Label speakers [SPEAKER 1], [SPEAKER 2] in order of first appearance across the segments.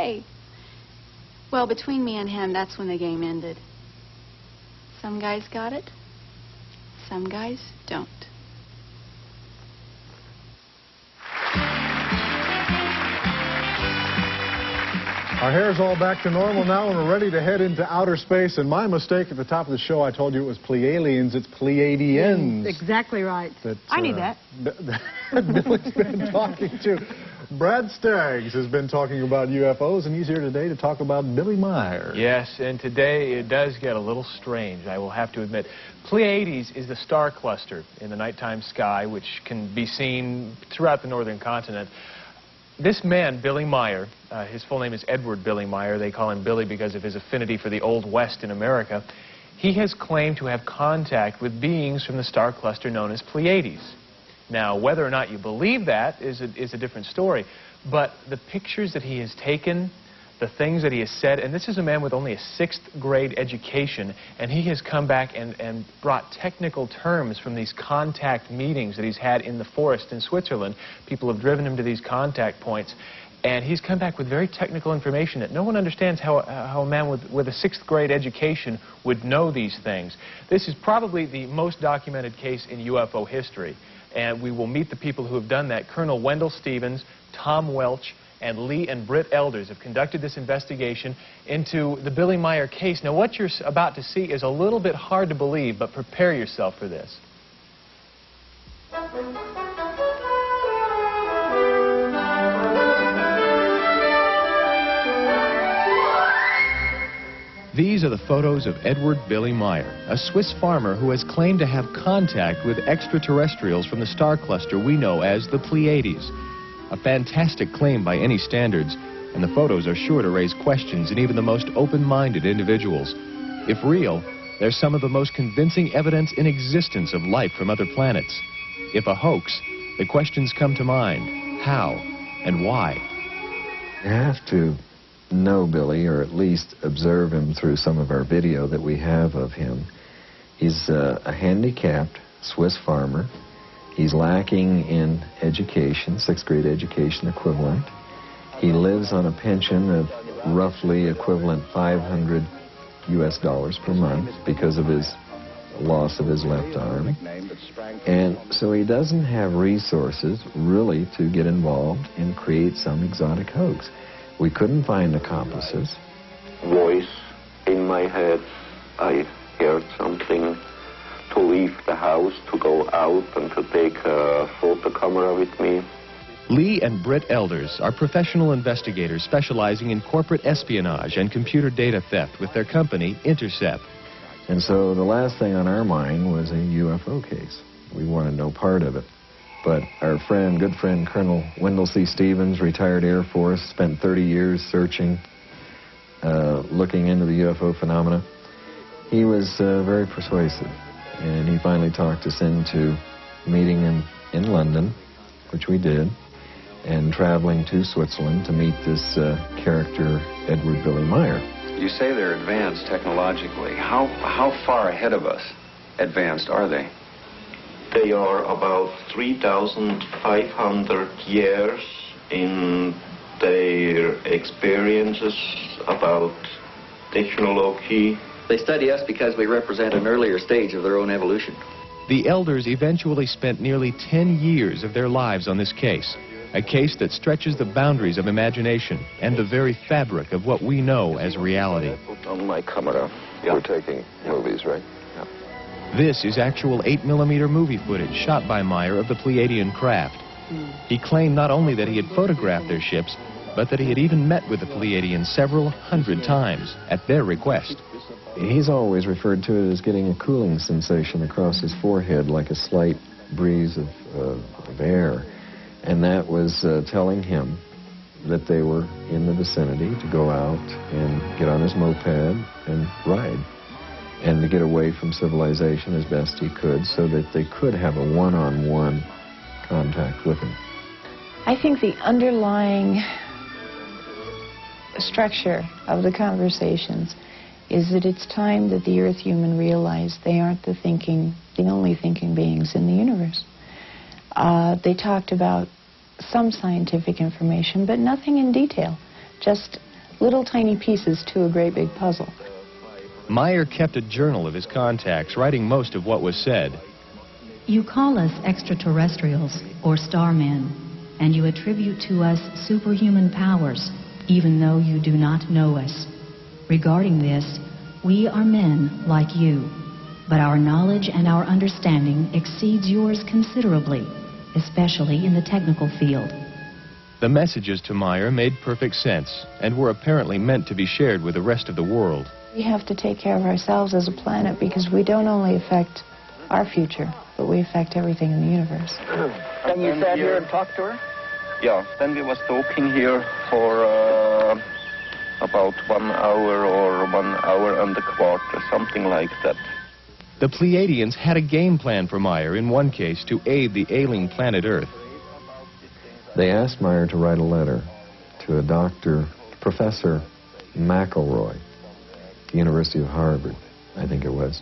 [SPEAKER 1] way. Well, between me and him, that's when the game ended. Some guys got it, some guys don't.
[SPEAKER 2] Our hair's all back to normal now, and we're ready to head into outer space. And my mistake at the top of the show, I told you it was Pleiadians. It's Pleiadians.
[SPEAKER 3] Exactly right. I knew that.
[SPEAKER 2] Billy's been talking to. Brad Staggs has been talking about UFOs, and he's here today to talk about Billy Meier.
[SPEAKER 4] Yes, and today it does get a little strange, I will have to admit. Pleiades is the star cluster in the nighttime sky, which can be seen throughout the northern continent. This man, Billy Meier, his full name is Edward Billy Meier. They call him Billy because of his affinity for the Old West in America. He has claimed to have contact with beings from the star cluster known as Pleiades. Now, whether or not you believe that is a different story. But the pictures that he has taken, the things that he has said, and this is a man with only a 6th grade education, and he has come back and brought technical terms from these contact meetings that he's had in the forest in Switzerland. People have driven him to these contact points, and he's come back with very technical information that no one understands how a man with a 6th grade education would know these things. This is probably the most documented case in UFO history, and we will meet the people who have done that. Colonel Wendell Stevens, Tom Welch, and Lee and Britt Elders have conducted this investigation into the Billy Meier case. Now, what you're about to see is a little bit hard to believe, but prepare yourself for this. These are the photos of Edward Billy Meier, a Swiss farmer who has claimed to have contact with extraterrestrials from the star cluster we know as the Pleiades. A fantastic claim by any standards, and the photos are sure to raise questions in even the most open-minded individuals. If real, they're some of the most convincing evidence in existence of life from other planets. If a hoax, the questions come to mind: how and why?
[SPEAKER 5] You have to know Billy, or at least observe him through some of our video that we have of him. He's a handicapped Swiss farmer. He's lacking in education, 6th grade education equivalent. He lives on a pension of roughly equivalent $500 US per month because of his loss of his left arm. And so he doesn't have resources really to get involved and create some exotic hoax. We couldn't find accomplices.
[SPEAKER 6] Voice in my head, I heard something to leave the house, to go out and to take a photo camera with me.
[SPEAKER 4] Lee and Britt Elders are professional investigators specializing in corporate espionage and computer data theft with their company, Intercept.
[SPEAKER 5] And so the last thing on our mind was a UFO case. We wanted no part of it. But our friend, good friend, Colonel Wendell C. Stevens, retired Air Force, spent 30 years searching, looking into the UFO phenomena. He was very persuasive, and he finally talked us into meeting in London, which we did, and traveling to Switzerland to meet this character, Edward Billy Meier.
[SPEAKER 7] You say they're advanced technologically. How far ahead of us advanced are they?
[SPEAKER 6] They are about 3,500 years in their experiences about technology.
[SPEAKER 8] They study us because we represent an earlier stage of their own evolution.
[SPEAKER 4] The Elders eventually spent nearly 10 years of their lives on this case, a case that stretches the boundaries of imagination and the very fabric of what we know as reality.
[SPEAKER 6] Put on my camera.
[SPEAKER 5] We're taking movies, right?
[SPEAKER 4] This is actual 8mm movie footage shot by Meier of the Pleiadian craft. He claimed not only that he had photographed their ships, but that he had even met with the Pleiadians several hundred times at their request.
[SPEAKER 5] He's always referred to it as getting a cooling sensation across his forehead, like a slight breeze of air. And that was telling him that they were in the vicinity to go out and get on his moped and ride, and to get away from civilization as best he could so that they could have a one-on-one contact with him.
[SPEAKER 9] I think the underlying structure of the conversations is that it's time that the Earth human realize they aren't the only thinking beings in the universe. They talked about some scientific information, but nothing in detail. Just little tiny pieces to a great big puzzle.
[SPEAKER 10] Meier kept a journal of his contacts, writing most of what was said.
[SPEAKER 11] You call us extraterrestrials or starmen, and you attribute to us superhuman powers, even though you do not know us. Regarding this, we are men like you, but our knowledge and our understanding exceeds yours considerably, especially in the technical field.
[SPEAKER 10] The messages to Meier made perfect sense and were apparently meant to be shared with the rest of the world.
[SPEAKER 9] We have to take care of ourselves as a planet because we don't only affect our future, but we affect everything in the universe.
[SPEAKER 6] And you sat here and talked to her? Yeah, then we was talking here for about 1 hour or 1 hour and a quarter, something like that.
[SPEAKER 10] The Pleiadians had a game plan for Meier, in one case, to aid the ailing planet Earth.
[SPEAKER 5] They asked Meier to write a letter to a doctor, Professor McElroy, the University of Harvard, I think it was,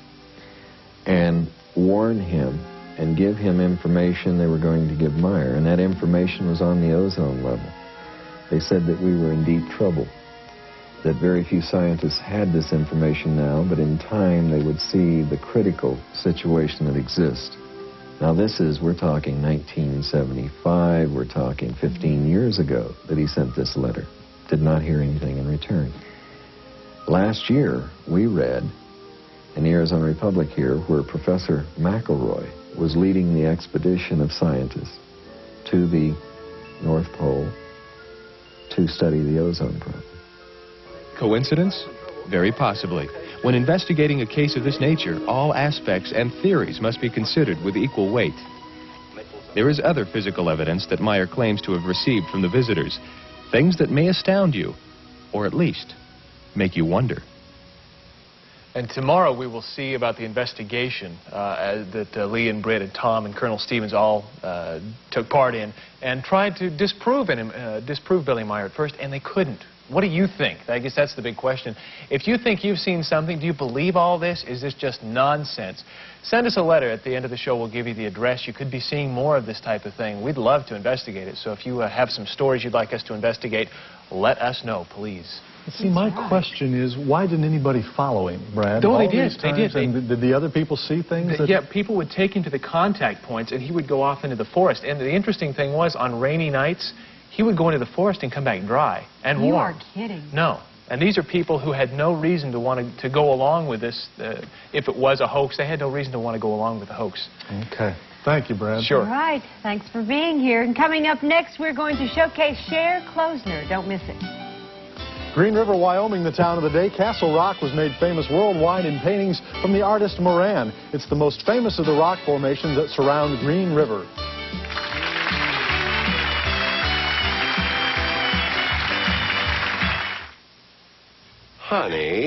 [SPEAKER 5] and warn him and give him information they were going to give Meier, and that information was on the ozone level. They said that we were in deep trouble, that very few scientists had this information now, but in time they would see the critical situation that exists. Now we're talking 1975, we're talking 15 years ago that he sent this letter. Did not hear anything in return. Last year, we read in the Arizona Republic here where Professor McElroy was leading the expedition of scientists to the North Pole to study the ozone problem.
[SPEAKER 10] Coincidence? Very possibly. When investigating a case of this nature, all aspects and theories must be considered with equal weight. There is other physical evidence that Meier claims to have received from the visitors, things that may astound you, or at least make you wonder.
[SPEAKER 4] And tomorrow we will see about the investigation that Lee and Britt and Tom and Colonel Stevens all took part in and tried to disprove Billy Meier at first, and they couldn't. What do you think? I guess that's the big question. If you think you've seen something, do you believe all this? Is this just nonsense? Send us a letter. At the end of the show, we'll give you the address. You could be seeing more of this type of thing. We'd love to investigate it. So if you have some stories you'd like us to investigate, let us know, please.
[SPEAKER 2] See, my question is, why didn't anybody follow him, Brad?
[SPEAKER 4] No, they did. They did.
[SPEAKER 2] And did the other people see things?
[SPEAKER 4] Yeah, people would take him to the contact points, and he would go off into the forest. And the interesting thing was, on rainy nights, he would go into the forest and come back dry and warm.
[SPEAKER 3] You are kidding.
[SPEAKER 4] No. And these are people who had no reason to want to go along with this. If it was a hoax, they had no reason to want to go along with the hoax.
[SPEAKER 2] Okay. Thank you, Brad.
[SPEAKER 4] Sure.
[SPEAKER 3] All right. Thanks for being here. And coming up next, we're going to showcase Cher Klosner. Don't miss it.
[SPEAKER 2] Green River, Wyoming, the town of the day. Castle Rock was made famous worldwide in paintings from the artist Moran. It's the most famous of the rock formations that surround Green River.
[SPEAKER 6] Honey.